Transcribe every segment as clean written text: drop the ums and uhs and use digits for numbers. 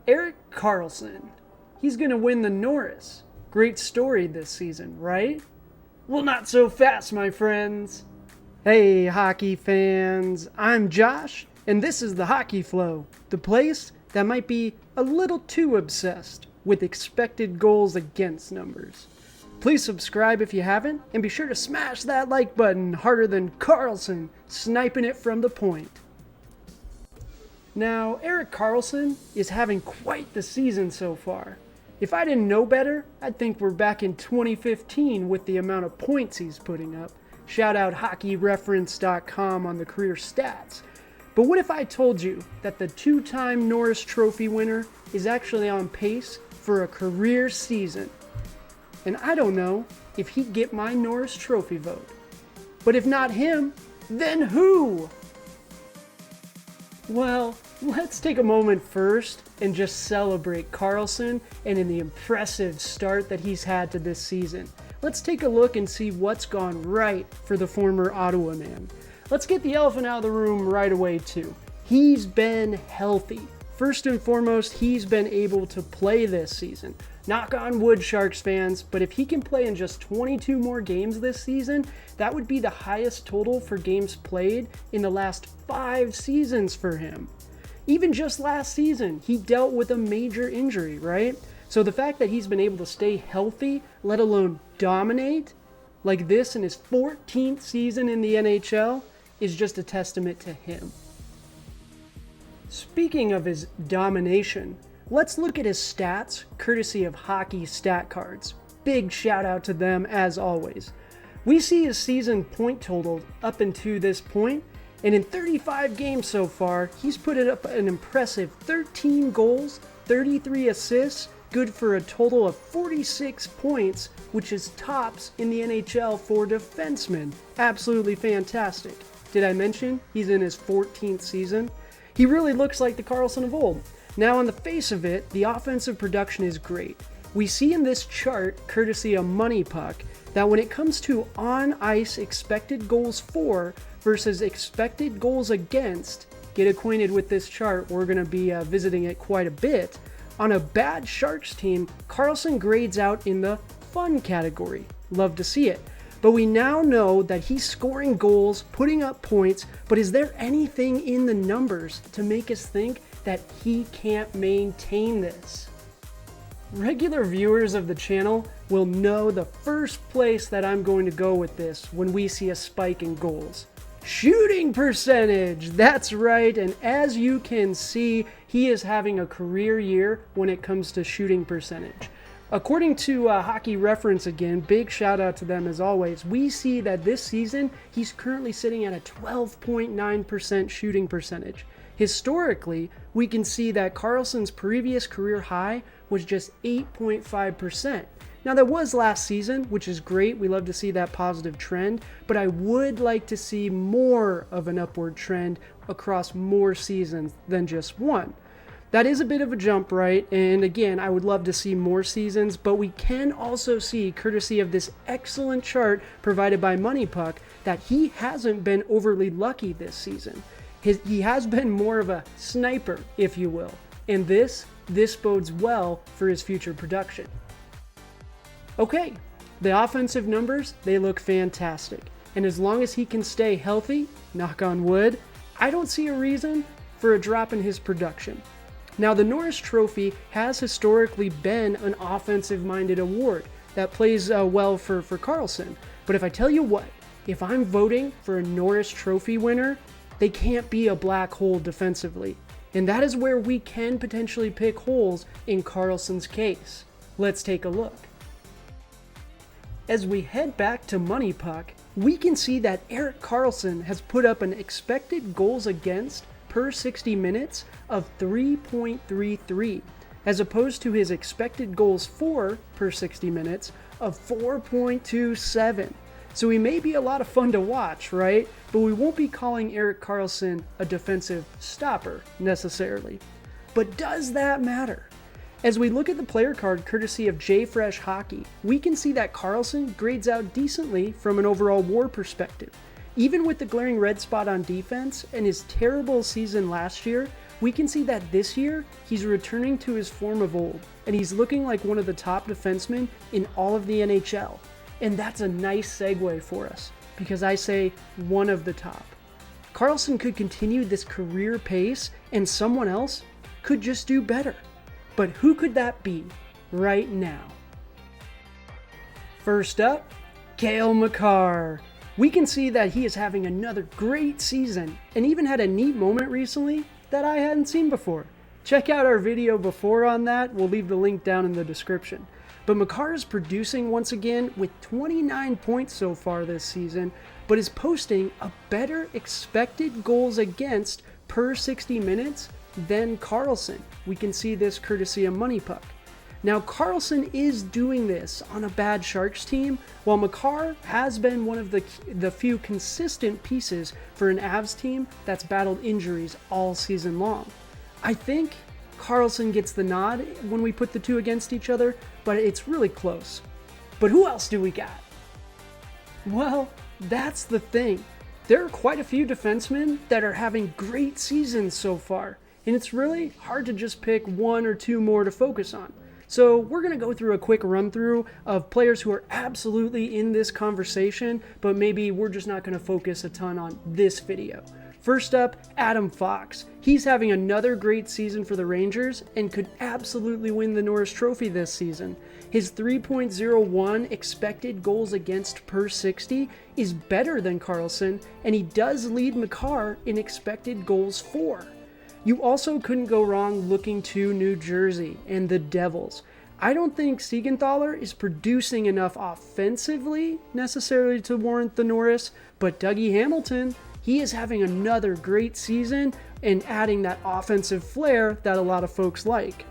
Erik Karlsson. He's going to win the Norris. Great story this season, right? Well, not so fast, my friends. Hey, hockey fans. I'm Josh, and this is the Hockey Flow, the place that might be a little too obsessed with expected goals against numbers. Please subscribe if you haven't, and be sure to smash that like button harder than Karlsson sniping it from the point. Now, Erik Karlsson is having quite the season so far. If I didn't know better, I'd think we're back in 2015 with the amount of points he's putting up. Shout out hockeyreference.com on the career stats. But what if I told you that the two-time Norris Trophy winner is actually on pace for a career season? And I don't know if he'd get my Norris Trophy vote. But if not him, then who? Well, let's take a moment first and just celebrate Karlsson and in the impressive start that he's had to this season. Let's take a look and see what's gone right for the former Ottawa man. Let's get the elephant out of the room right away too. He's been healthy. First and foremost, he's been able to play this season. Knock on wood, Sharks fans, but if he can play in just 22 more games this season, that would be the highest total for games played in the last 5 seasons for him. Even just last season, he dealt with a major injury, right? So the fact that he's been able to stay healthy, let alone dominate, like this in his 14th season in the NHL, is just a testament to him. Speaking of his domination, let's look at his stats, courtesy of Hockey Stat Cards. Big shout out to them as always. We see his season point total up until this point, and in 35 games so far, he's put up an impressive 13 goals, 33 assists, good for a total of 46 points, which is tops in the NHL for defensemen. Absolutely fantastic. Did I mention he's in his 14th season? He really looks like the Karlsson of old. Now, on the face of it, the offensive production is great. We see in this chart, courtesy of Money Puck, that when it comes to on-ice expected goals for versus expected goals against, get acquainted with this chart, we're going to be visiting it quite a bit. On a bad Sharks team, Karlsson grades out in the fun category. Love to see it. But we now know that he's scoring goals, putting up points, but is there anything in the numbers to make us think that he can't maintain this? Regular viewers of the channel will know the first place that I'm going to go with this when we see a spike in goals. Shooting percentage! That's right, and as you can see, he is having a career year when it comes to shooting percentage. According to Hockey Reference again, big shout out to them as always, we see that this season he's currently sitting at a 12.9% shooting percentage. Historically, we can see that Karlsson's previous career high was just 8.5%. Now that was last season, which is great, we love to see that positive trend, but I would like to see more of an upward trend across more seasons than just one. That is a bit of a jump, right? And again, I would love to see more seasons, but we can also see, courtesy of this excellent chart provided by Money Puck, that he hasn't been overly lucky this season. He has been more of a sniper, if you will, and this bodes well for his future production. Okay, the offensive numbers, they look fantastic, and as long as he can stay healthy, knock on wood, I don't see a reason for a drop in his production. Now, the Norris Trophy has historically been an offensive-minded award that plays well for Karlsson. But if I tell you what, if I'm voting for a Norris Trophy winner, they can't be a black hole defensively. And that is where we can potentially pick holes in Karlsson's case. Let's take a look. As we head back to Money Puck, we can see that Erik Karlsson has put up an expected goals against per 60 minutes of 3.33, as opposed to his expected goals for per 60 minutes of 4.27. So he may be a lot of fun to watch, right? But we won't be calling Erik Karlsson a defensive stopper necessarily. But does that matter? As we look at the player card courtesy of JFresh Hockey, we can see that Karlsson grades out decently from an overall WAR perspective. Even with the glaring red spot on defense and his terrible season last year, we can see that this year he's returning to his form of old, and he's looking like one of the top defensemen in all of the NHL. And that's a nice segue for us, because I say one of the top. Karlsson could continue this career pace, and someone else could just do better. But who could that be right now? First up, Cale Makar. We can see that he is having another great season, and even had a neat moment recently that I hadn't seen before. Check out our video before on that, we'll leave the link down in the description. But Makar is producing once again with 29 points so far this season, but is posting a better expected goals against per 60 minutes than Karlsson. We can see this courtesy of Money Puck. Now Karlsson is doing this on a bad Sharks team, while Makar has been one of the few consistent pieces for an Avs team that's battled injuries all season long. I think Karlsson gets the nod when we put the two against each other, but it's really close. But who else do we got? Well, that's the thing. There are quite a few defensemen that are having great seasons so far, and it's really hard to just pick one or two more to focus on. So we're going to go through a quick run through of players who are absolutely in this conversation, but maybe we're just not going to focus a ton on this video. First up, Adam Fox. He's having another great season for the Rangers and could absolutely win the Norris Trophy this season. His 3.01 expected goals against per 60 is better than Karlsson, and he does lead Makar in expected goals for. You also couldn't go wrong looking to New Jersey and the Devils. I don't think Siegenthaler is producing enough offensively necessarily to warrant the Norris, but Dougie Hamilton, he is having another great season and adding that offensive flair that a lot of folks like.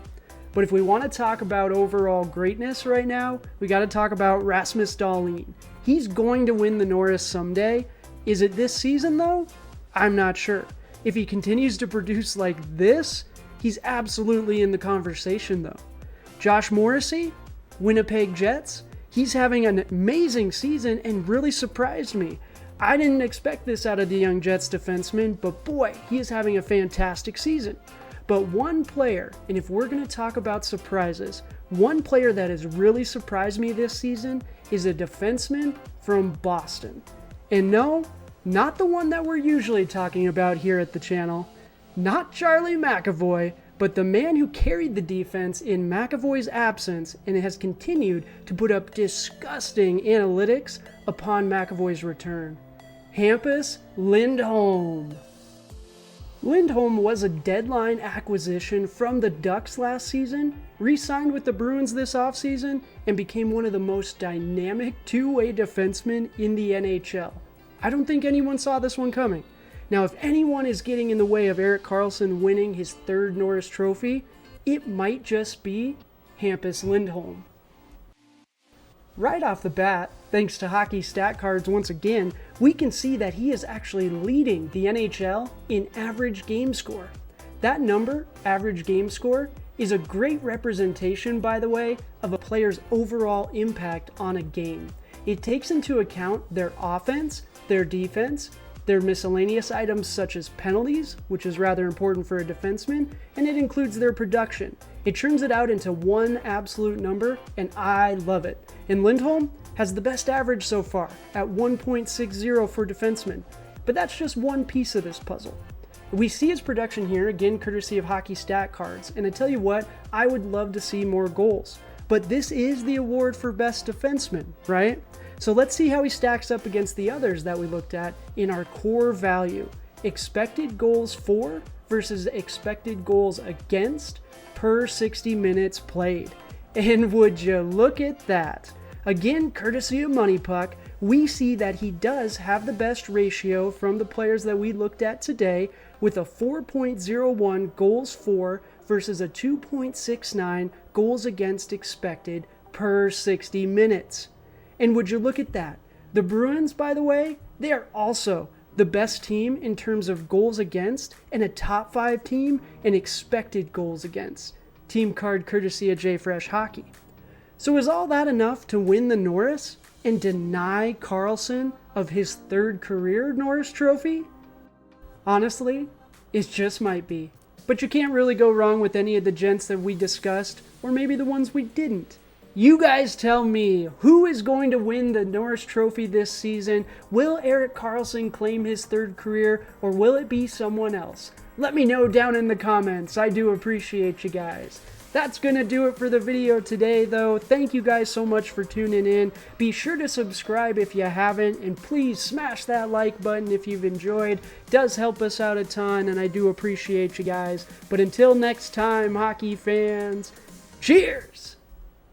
But if we want to talk about overall greatness right now, we got to talk about Rasmus Dahlin. He's going to win the Norris someday. Is it this season though? I'm not sure. If he continues to produce like this, he's absolutely in the conversation though. Josh Morrissey, Winnipeg Jets, he's having an amazing season and really surprised me. I didn't expect this out of the young Jets defenseman, but boy, he is having a fantastic season. But one player, and if we're going to talk about surprises, one player that has really surprised me this season is a defenseman from Boston. And no, not the one that we're usually talking about here at the channel, not Charlie McAvoy, but the man who carried the defense in McAvoy's absence and has continued to put up disgusting analytics upon McAvoy's return. Hampus Lindholm. Lindholm was a deadline acquisition from the Ducks last season, re-signed with the Bruins this offseason, and became one of the most dynamic two-way defensemen in the NHL. I don't think anyone saw this one coming. Now, if anyone is getting in the way of Erik Karlsson winning his third Norris Trophy, it might just be Hampus Lindholm. Right off the bat, thanks to Hockey Stat Cards once again, we can see that he is actually leading the NHL in average game score. That number, average game score, is a great representation, by the way, of a player's overall impact on a game. It takes into account their offense, their defense, their miscellaneous items such as penalties, which is rather important for a defenseman, and it includes their production. It turns it out into one absolute number, and I love it. And Lindholm has the best average so far at 1.60 for defensemen, but that's just one piece of this puzzle. We see his production here, again courtesy of Hockey Stat Cards, and I tell you what, I would love to see more goals. But this is the award for best defenseman, right? So let's see how he stacks up against the others that we looked at in our core value. Expected goals for versus expected goals against per 60 minutes played. And would you look at that? Again, courtesy of Money Puck, we see that he does have the best ratio from the players that we looked at today, with a 4.01 goals for versus a 2.69 goals against expected per 60 minutes. And would you look at that? The Bruins, by the way, they are also the best team in terms of goals against and a top 5 team in expected goals against. Team card courtesy of JFresh Hockey. So is all that enough to win the Norris and deny Karlsson of his third career Norris Trophy? Honestly, it just might be. But you can't really go wrong with any of the gents that we discussed, or maybe the ones we didn't. You guys tell me, who is going to win the Norris Trophy this season? Will Erik Karlsson claim his third career, or will it be someone else? Let me know down in the comments. I do appreciate you guys. That's going to do it for the video today, though. Thank you guys so much for tuning in. Be sure to subscribe if you haven't, and please smash that like button if you've enjoyed. It does help us out a ton, and I do appreciate you guys. But until next time, hockey fans, cheers!